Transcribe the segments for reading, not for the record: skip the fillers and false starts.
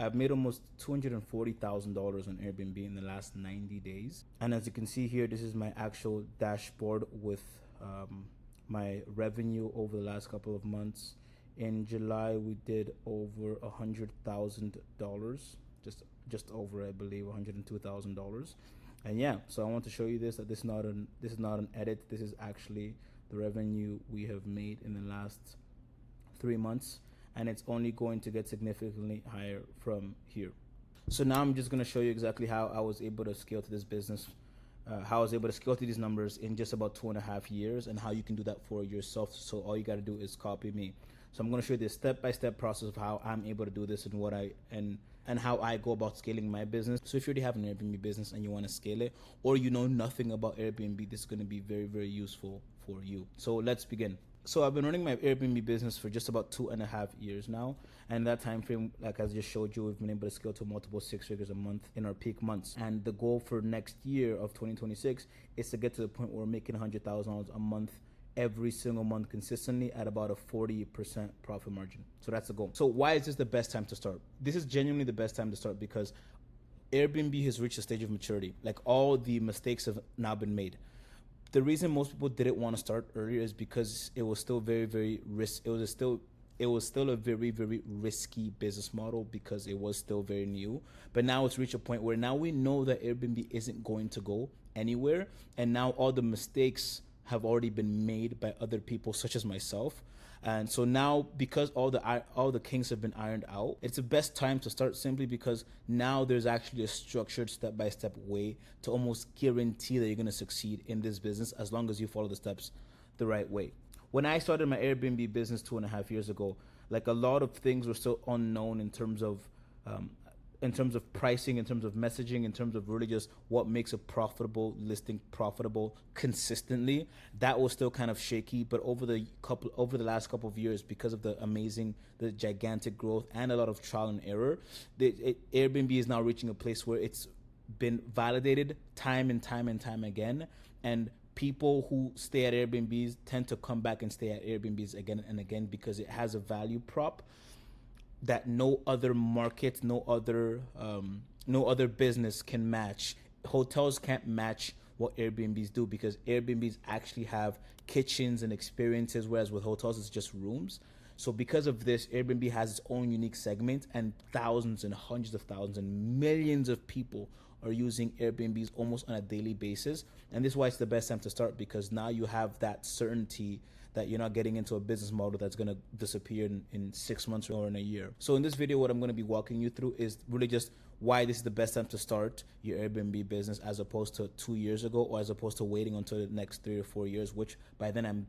I've made almost $240,000 on Airbnb in the last 90 days. And as you can see here, this is my actual dashboard with my revenue over the last couple of months. In July, we did over $100,000, just over, I believe, $102,000. And yeah, so I want to show you this, that this is not an edit. This is actually the revenue we have made in the last 3 months, and it's only going to get significantly higher from here. So now I'm just going to show you exactly how I was able to scale to this business, how I was able to scale to these numbers in just about 2.5 years, and how you can do that for yourself. So all you got to do is copy me. So I'm going to show you this step-by-step process of how I'm able to do this and what I and how I go about scaling my business. So if you already have an Airbnb business and you want to scale it, or you know nothing about Airbnb, this is going to be very, very useful for you. So let's begin. So I've been running my Airbnb business for just about 2.5 years now. And that time frame, like I just showed you, we've been able to scale to multiple six figures a month in our peak months. And the goal for next year of 2026 is to get to the point where we're making $100,000 a month every single month consistently at about a 40% profit margin. So that's the goal. So why is this the best time to start? This is genuinely the best time to start because Airbnb has reached a stage of maturity. Like, all the mistakes have now been made. The reason most people didn't want to start earlier is because it was still very, very it was still a very, very risky business model because it was still very new. But now it's reached a point where now we know that Airbnb isn't going to go anywhere, and now all the mistakes have already been made by other people such as myself. And so now, because all the kinks have been ironed out, it's the best time to start, simply because now there's actually a structured step-by-step way to almost guarantee that you're going to succeed in this business as long as you follow the steps the right way. When I started my Airbnb business 2.5 years ago, like, a lot of things were still unknown in terms of pricing, in terms of messaging, in terms of really just what makes a profitable listing profitable consistently. That was still kind of shaky, but over the last couple of years, because of the gigantic growth and a lot of trial and error, Airbnb is now reaching a place where it's been validated time and time and time again, and people who stay at Airbnbs tend to come back and stay at Airbnbs again and again because it has a value prop that no other market, no other business can match. Hotels can't match what Airbnbs do because Airbnbs actually have kitchens and experiences, whereas with hotels it's just rooms. So because of this, Airbnb has its own unique segment, and thousands and hundreds of thousands and millions of people are using Airbnbs almost on a daily basis. And this is why it's the best time to start, because now you have that certainty that you're not getting into a business model that's going to disappear in 6 months or in a year. So in this video, what I'm going to be walking you through is really just why this is the best time to start your Airbnb business, as opposed to 2 years ago, or as opposed to waiting until the next 3 or 4 years, which by then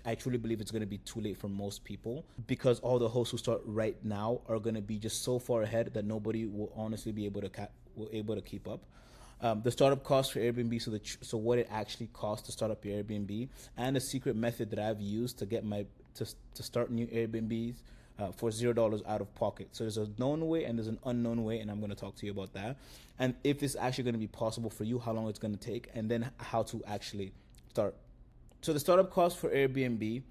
I truly believe it's going to be too late for most people, because all the hosts who start right now are going to be just so far ahead that nobody will honestly be able to keep up. The startup cost for Airbnb, so what it actually costs to start up your Airbnb, and a secret method that I've used to get to start new Airbnbs for $0 out of pocket. So there's a known way and there's an unknown way, and I'm going to talk to you about that, and if this is actually going to be possible for you, how long it's going to take, and then how to actually start. So the startup cost for Airbnb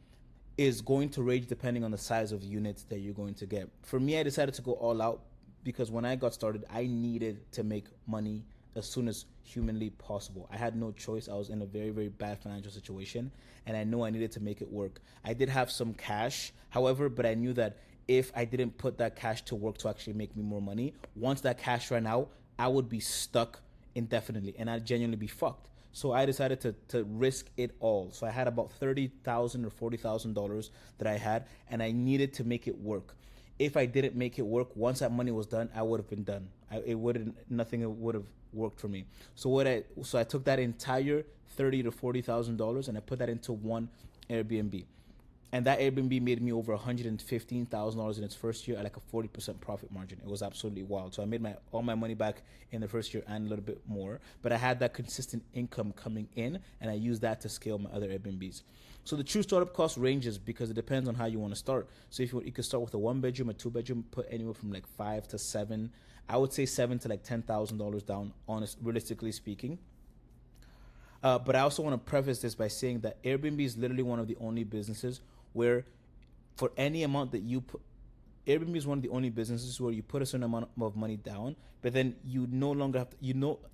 is going to range depending on the size of units that you're going to get. For me, I decided to go all out because when I got started, I needed to make money as soon as humanly possible. I had no choice. I was in a very, very bad financial situation, and I knew I needed to make it work. I did have some cash, however, but I knew that if I didn't put that cash to work to actually make me more money, once that cash ran out, I would be stuck indefinitely, and I'd genuinely be fucked. So I decided to risk it all. So I had about $30,000 or $40,000 that I had, and I needed to make it work. If I didn't make it work, once that money was done, I would have been done. Nothing would have worked for me. So I took that entire $30,000 to $40,000 and I put that into one Airbnb. And that Airbnb made me over $115,000 in its first year at like a 40% profit margin. It was absolutely wild. So I made all my money back in the first year and a little bit more. But I had that consistent income coming in, and I used that to scale my other Airbnbs. So the true startup cost ranges because it depends on how you want to start. So if you could start with a 1-bedroom, a 2-bedroom, put anywhere from like 5 to 7. I would say 7 to like $10,000 down, realistically speaking. But I also want to preface this by saying that Airbnb is literally one of the only businesses where for any amount that you put, Airbnb is one of the only businesses where you put a certain amount of money down, but then you no longer have to, you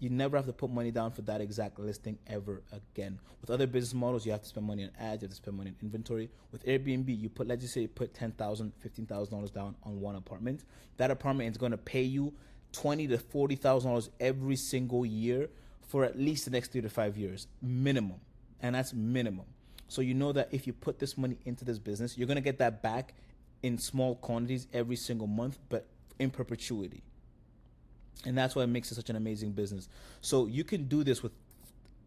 never have to put money down for that exact listing ever again. With other business models, you have to spend money on ads, you have to spend money on inventory. With Airbnb, you put, let's just say you put $10,000, $15,000 down on one apartment. That apartment is going to pay you $20,000 to $40,000 every single year for at least the next 3 to 5 years, minimum. And that's minimum. So you know that if you put this money into this business, you're going to get that back in small quantities every single month, but in perpetuity. And that's why it makes it such an amazing business. So you can do this with,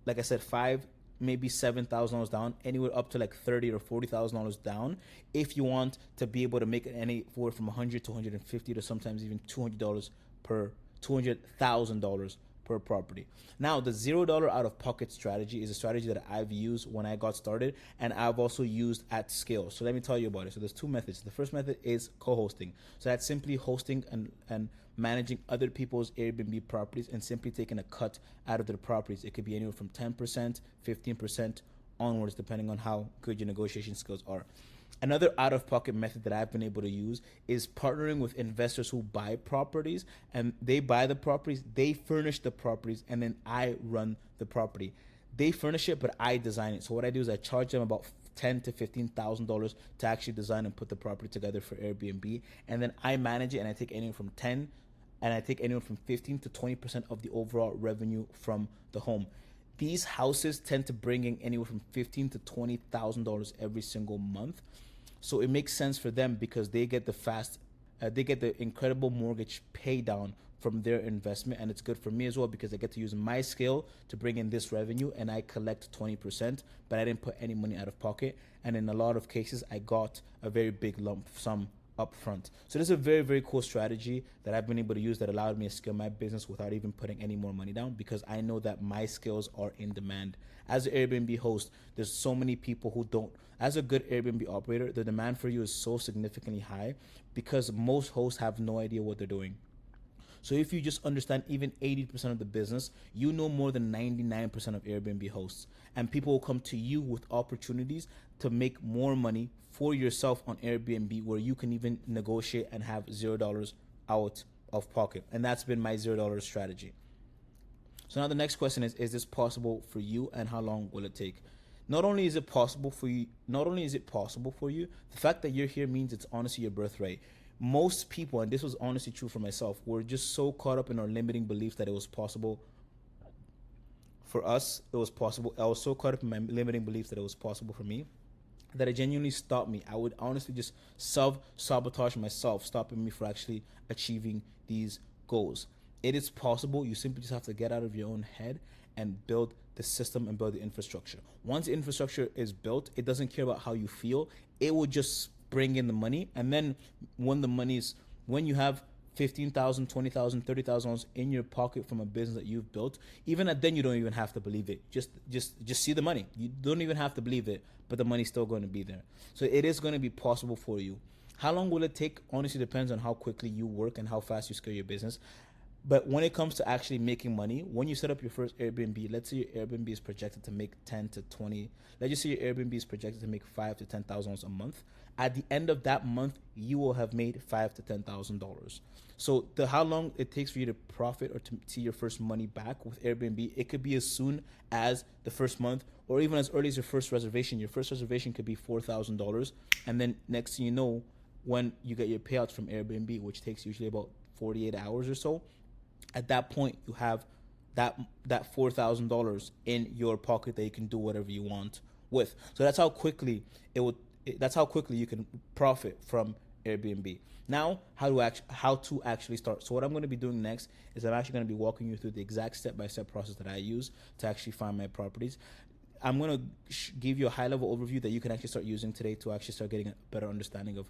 like I said, $5,000, maybe $7,000 down, anywhere up to like $30,000 or $40,000 down, if you want to be able to make it anywhere from $100 to $150 to sometimes even $200,000 per property. Now, the $0 out of pocket strategy is a strategy that I've used when I got started, and I've also used at scale. So let me tell you about it. So there's two methods. The first method is co-hosting. So that's simply hosting and managing other people's Airbnb properties and simply taking a cut out of their properties. It could be anywhere from 10%, 15% onwards, depending on how good your negotiation skills are. Another out-of-pocket method that I've been able to use is partnering with investors who buy properties, and they buy the properties, they furnish the properties, and then I run the property. They furnish it, but I design it. So what I do is I charge them about $10,000 to $15,000 to actually design and put the property together for Airbnb, and then I manage it, and I take anywhere from 15 to 20% of the overall revenue from the home. These houses tend to bring in anywhere from $15,000 to $20,000 every single month. So it makes sense for them because they get the incredible mortgage pay down from their investment, and it's good for me as well because I get to use my skill to bring in this revenue, and I collect 20%, but I didn't put any money out of pocket. And in a lot of cases, I got a very big lump sum up front. So this is a very, very cool strategy that I've been able to use that allowed me to scale my business without even putting any more money down, because I know that my skills are in demand. As an Airbnb host, there's so many people who don't. As a good Airbnb operator, the demand for you is so significantly high because most hosts have no idea what they're doing. So if you just understand even 80% of the business, you know more than 99% of Airbnb hosts. And people will come to you with opportunities to make more money for yourself on Airbnb, where you can even negotiate and have $0 out of pocket. And that's been my $0 strategy. So now the next question is this possible for you, and how long will it take? Not only is it possible for you, the fact that you're here means it's honestly your birthright. Most people, and this was honestly true for myself, were just so caught up in our limiting beliefs that it was possible for us. It was possible. I was so caught up in my limiting beliefs that it was possible for me that it genuinely stopped me. I would honestly just self-sabotage myself, stopping me for actually achieving these goals. It is possible. You simply just have to get out of your own head and build the system and build the infrastructure. Once the infrastructure is built, it doesn't care about how you feel. It will just bring in the money. And then when you have $15,000, $20,000, $30,000 in your pocket from a business that you've built, even at then you don't even have to believe it. Just see the money. You don't even have to believe it, but the money's still going to be there. So it is going to be possible for you. How long will it take? Honestly, depends on how quickly you work and how fast you scale your business. But when it comes to actually making money, when you set up your first Airbnb, let's say your Airbnb is projected to make 10 to 20. Let's just say your Airbnb is projected to make $5,000 to $10,000 a month. At the end of that month, you will have made $5,000 to $10,000. So how long it takes for you to profit or to see your first money back with Airbnb, it could be as soon as the first month, or even as early as your first reservation. Your first reservation could be $4,000, and then next thing you know, when you get your payouts from Airbnb, which takes usually about 48 hours or so, at that point you have that $4,000 in your pocket that you can do whatever you want with. So that's how quickly you can profit from Airbnb. Now, how to actually start. So what I'm going to be doing next is I'm actually going to be walking you through the exact step-by-step process that I use to actually find my properties. I'm going to give you a high-level overview that you can actually start using today to actually start getting a better understanding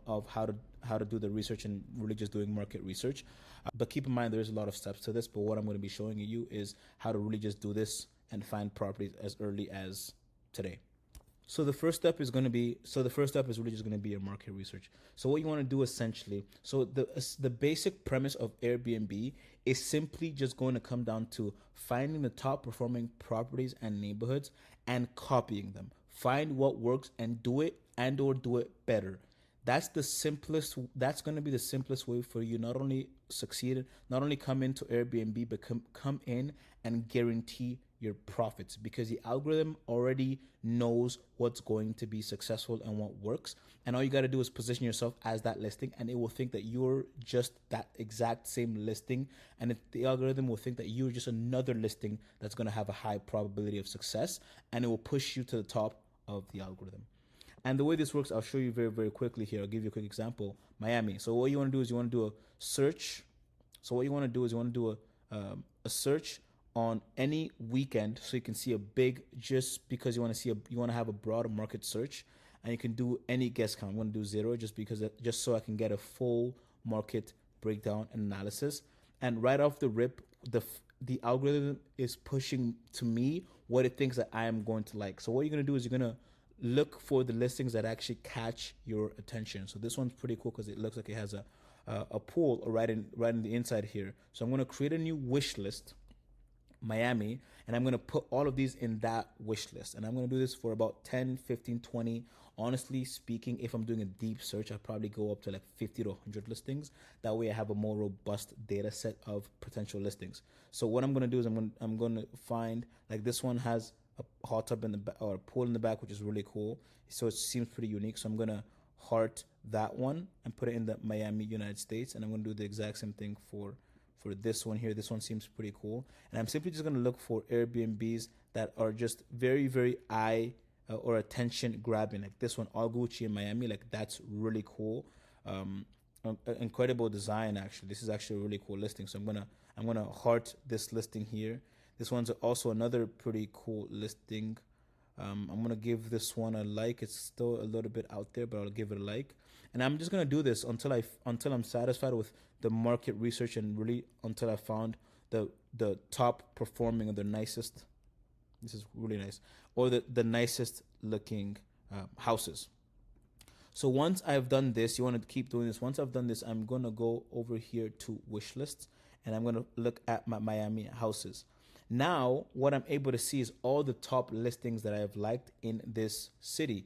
of how to do the research and really just doing market research. But keep in mind, there's a lot of steps to this, but what I'm going to be showing you is how to really just do this and find properties as early as today. So the first step is really just going to be your market research. So what you want to do essentially, so the basic premise of Airbnb is simply just going to come down to finding the top performing properties and neighborhoods and copying them. Find what works and do it, and or do it better. That's going to be the simplest way for you not only succeed, not only come into Airbnb, but come in and guarantee your profits, because the algorithm already knows what's going to be successful and what works. And all you got to do is position yourself as that listing, and it will think that you're just that exact same listing. And the algorithm will think that you're just another listing that's going to have a high probability of success, and it will push you to the top of the algorithm. And the way this works, I'll show you very, very quickly here. I'll give you a quick example. Miami. So what you want to do is you want to do a search. So what you want to do is you want to do a search on any weekend, so you can see a big, just because you want to see you want to have a broad market search, and you can do any guess count. I'm going to do 0 just so I can get a full market breakdown and analysis. And right off the rip, the algorithm is pushing to me what it thinks that I am going to like. So what you're going to do is you're going to look for the listings that actually catch your attention. So this one's pretty cool because it looks like it has a pool right in the inside here. So I'm going to create a new wish list, Miami, and I'm going to put all of these in that wish list. And I'm going to do this for about 10, 15, 20. Honestly speaking, if I'm doing a deep search, I'll probably go up to like 50 to 100 listings. That way I have a more robust data set of potential listings. So what I'm going to do is I'm going to find, like, this one has a hot tub in the back, or a pool in the back, which is really cool. So it seems pretty unique. So I'm going to heart that one and put it in the Miami, United States. And I'm going to do the exact same thing for this one here. This one seems pretty cool. And I'm simply just going to look for Airbnbs that are just very, very eye or attention grabbing. Like this one, All Gucci in Miami. Like, that's really cool. Incredible design, actually. This is actually a really cool listing. So I'm gonna heart this listing here. This one's also another pretty cool listing. I'm gonna give this one a like. It's still a little bit out there, but I'll give it a like. And I'm just gonna do this until I'm satisfied with the market research, and really until I found the top performing or the nicest. This is really nice, or the nicest looking houses. So once I've done this, you want to keep doing this. Once I've done this, I'm gonna go over here to wish lists, and I'm gonna look at my Miami houses. Now, what I'm able to see is all the top listings that I have liked in this city.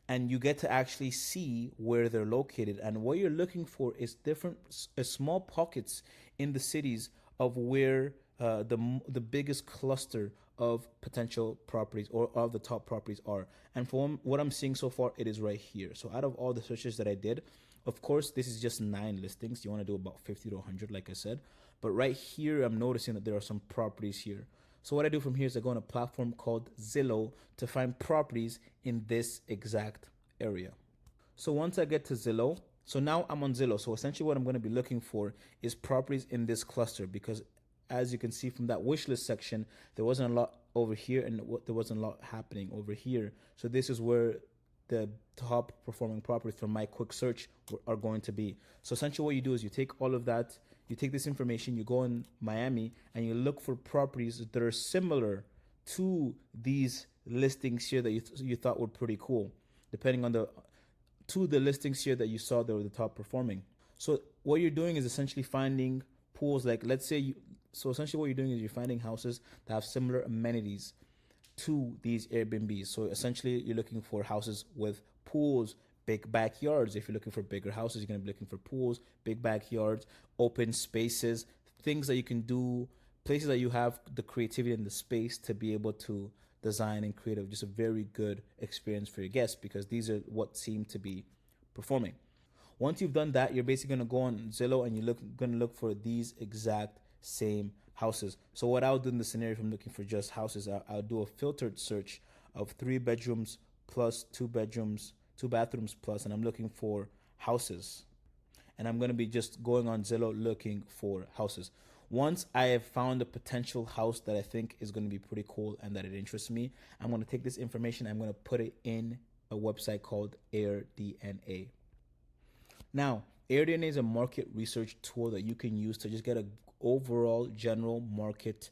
And you get to actually see where they're located. And what you're looking for is different, small pockets in the cities of where the biggest cluster of potential properties or of the top properties are. And from what I'm seeing so far, it is right here. So out of all the searches that I did, of course, this is just 9 listings. You want to do about 50 to 100, like I said. But right here, I'm noticing that there are some properties here. So what I do from here is I go on a platform called Zillow to find properties in this exact area. So once I get to Zillow, so now I'm on Zillow. So essentially what I'm going to be looking for is properties in this cluster, because as you can see from that wish list section, there wasn't a lot over here and there wasn't a lot happening over here. So this is where the top performing properties from my quick search are going to be. So essentially what you do is you take all of that, you take this information, you go in Miami and you look for properties that are similar to these listings here that you thought were pretty cool, depending on the listings here that you saw that were the top performing. So what you're doing is essentially finding pools, like let's say so essentially what you're doing is you're finding houses that have similar amenities to these Airbnbs. So essentially you're looking for houses with pools, big backyards. If you're looking for bigger houses, you're going to be looking for pools, big backyards, open spaces, things that you can do, places that you have the creativity and the space to be able to design and create just a very good experience for your guests, because these are what seem to be performing. Once you've done that, you're basically going to go on Zillow and you're going to look for these exact same houses. So what I'll do in the scenario, if I'm looking for just houses, I'll do a filtered search of 3 bedrooms plus 2 bedrooms, 2 bathrooms plus, and I'm looking for houses. And I'm going to be just going on Zillow looking for houses. Once I have found a potential house that I think is going to be pretty cool and that it interests me, I'm going to take this information, I'm going to put it in a website called AirDNA. Now, AirDNA is a market research tool that you can use to just get an overall general market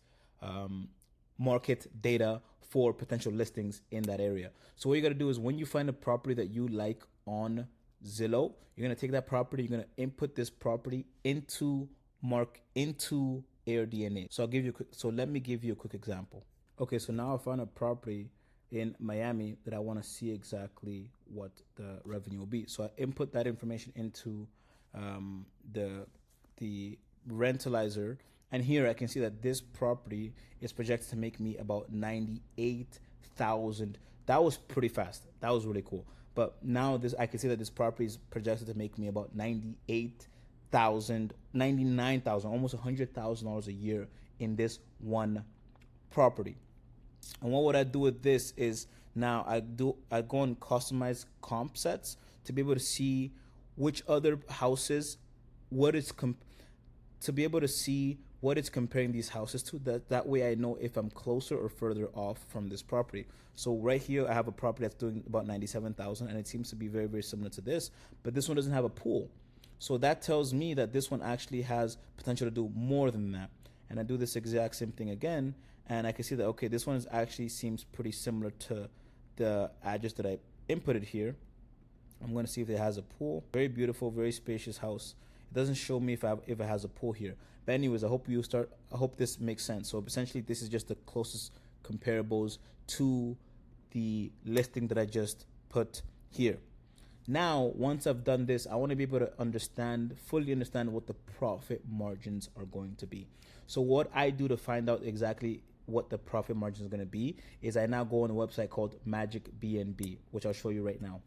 data for potential listings in that area. So what you got to do is when you find a property that you like on Zillow, you're going to take that property, you're going to input this property into AirDNA. So let me give you a quick example. Okay, so now I found a property in Miami that I want to see exactly what the revenue will be. So I input that information into um, the the rentalizer, and here I can see that this property is projected to make me about 98,000. That was pretty fast. That was really cool. But now this, I can see that this property is projected to make me about 98,000, 99,000, almost $100,000 a year in this one property. And what would I do with this is, now I go and customize comp sets to be able to see which other houses, what it's to be able to see what it's comparing these houses to. That way I know if I'm closer or further off from this property. So right here I have a property that's doing about 97,000, and it seems to be very, very similar to this, but this one doesn't have a pool. So that tells me that this one actually has potential to do more than that. And I do this exact same thing again, and I can see that, okay, this one actually seems pretty similar to the address that I inputted here. I'm going to see if it has a pool. Very beautiful, very spacious house. It doesn't show me if it has a pool here. But anyways, I hope this makes sense. So essentially, this is just the closest comparables to the listing that I just put here. Now, once I've done this, I want to be able to fully understand what the profit margins are going to be. So what I do to find out exactly what the profit margin is going to be is I now go on a website called Magic BNB, which I'll show you right now.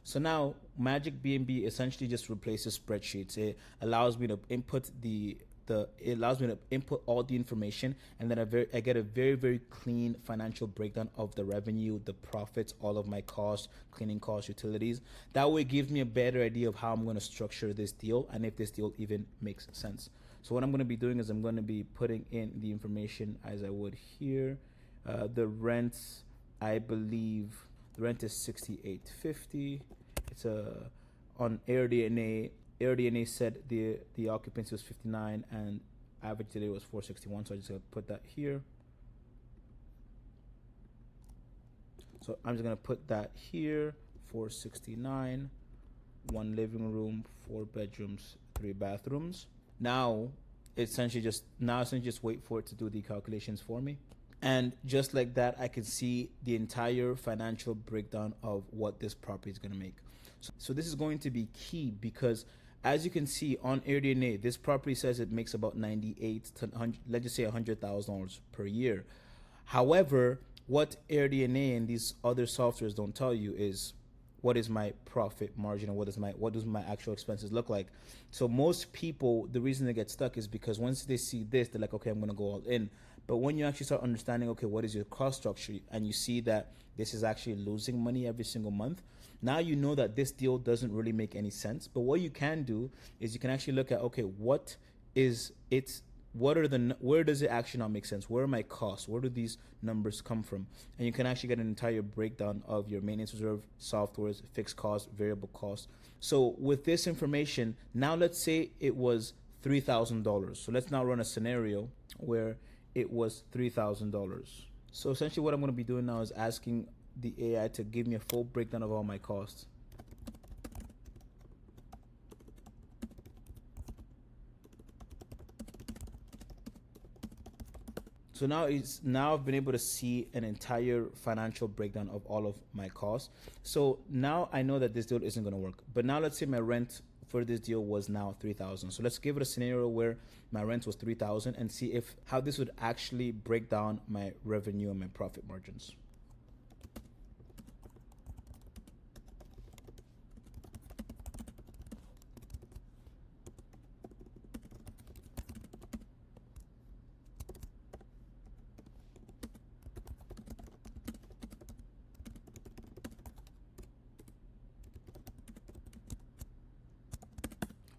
So now Magic BNB essentially just replaces spreadsheets. It allows me to input all the information, and then I get a very, very clean financial breakdown of the revenue, the profits, all of my costs, cleaning costs, utilities. That way it gives me a better idea of how I'm going to structure this deal and if this deal even makes sense. So what I'm going to be doing is I'm going to be putting in the information as I would here. The rents, I believe the rent is $68.50. It's on AirDNA. AirDNA said the occupancy was 59 and average today was 461. So I just gotta put that here. So I'm just gonna put that here. 469, 1 living room, 4 bedrooms, 3 bathrooms. Now essentially just wait for it to do the calculations for me. And just like that, I can see the entire financial breakdown of what this property is going to make. So this is going to be key because, as you can see on AirDNA, this property says it makes about 98 to 100, let's just say $100,000 per year. However, what AirDNA and these other softwares don't tell you is what is my profit margin and what does my actual expenses look like. So most people, the reason they get stuck is because once they see this, they're like, okay, I'm going to go all in. But when you actually start understanding, okay, what is your cost structure, and you see that this is actually losing money every single month, now you know that this deal doesn't really make any sense. But what you can do is you can actually look at, okay, where does it actually not make sense? Where are my costs? Where do these numbers come from? And you can actually get an entire breakdown of your maintenance reserve, softwares, fixed costs, variable costs. So with this information, now let's say it was $3,000. So let's now run a scenario where it was $3,000. So essentially what I'm going to be doing now is asking the AI to give me a full breakdown of all my costs. So now I've been able to see an entire financial breakdown of all of my costs. So now I know that this deal isn't going to work. But now let's say my rent for this deal was now $3,000. So let's give it a scenario where my rent was $3,000 and see how this would actually break down my revenue and my profit margins.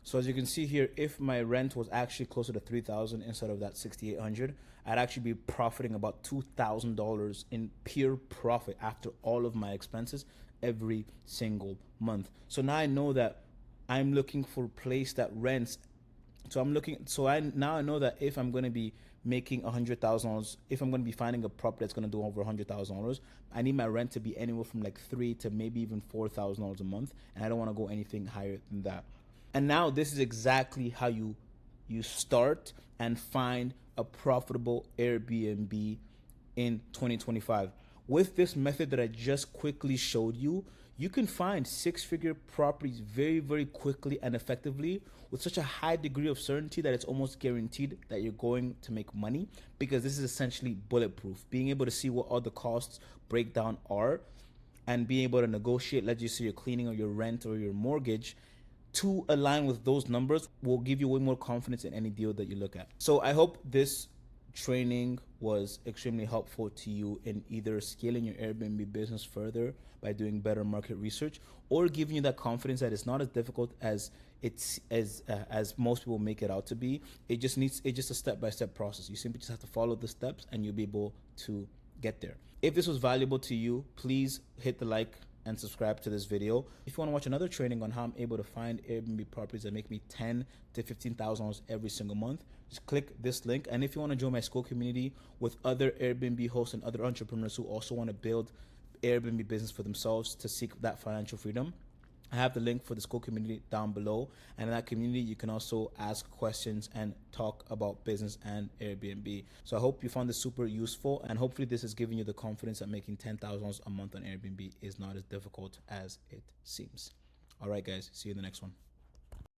So as you can see here, if my rent was actually closer to $3,000 instead of that $6,800, I'd actually be profiting about $2,000 in pure profit after all of my expenses every single month. So now I know that I'm looking for a place that rents. So I know that if I'm going to be making $100,000, if I'm going to be finding a property that's going to do over $100,000, I need my rent to be anywhere from like $3,000 to maybe even $4,000 a month, and I don't want to go anything higher than that. And now this is exactly how you start and find a profitable Airbnb in 2025. With this method that I just quickly showed you, you can find 6-figure properties very, very quickly and effectively with such a high degree of certainty that it's almost guaranteed that you're going to make money, because this is essentially bulletproof. Being able to see what all the costs breakdown are and being able to negotiate, let's just say your cleaning or your rent or your mortgage, to align with those numbers will give you way more confidence in any deal that you look at. So I hope this training was extremely helpful to you in either scaling your Airbnb business further by doing better market research, or giving you that confidence that it's not as difficult as most people make it out to be. It's just a step-by-step process. You simply just have to follow the steps and you'll be able to get there. If this was valuable to you, please hit the like and subscribe to this video. If you want to watch another training on how I'm able to find Airbnb properties that make me $10,000 to $15,000 every single month, just click this link. And if you want to join my Skool community with other Airbnb hosts and other entrepreneurs who also want to build Airbnb business for themselves to seek that financial freedom, I have the link for the Skool community down below. And in that community, you can also ask questions and talk about business and Airbnb. So I hope you found this super useful, and hopefully this is giving you the confidence that making $10,000 a month on Airbnb is not as difficult as it seems. All right, guys, see you in the next one.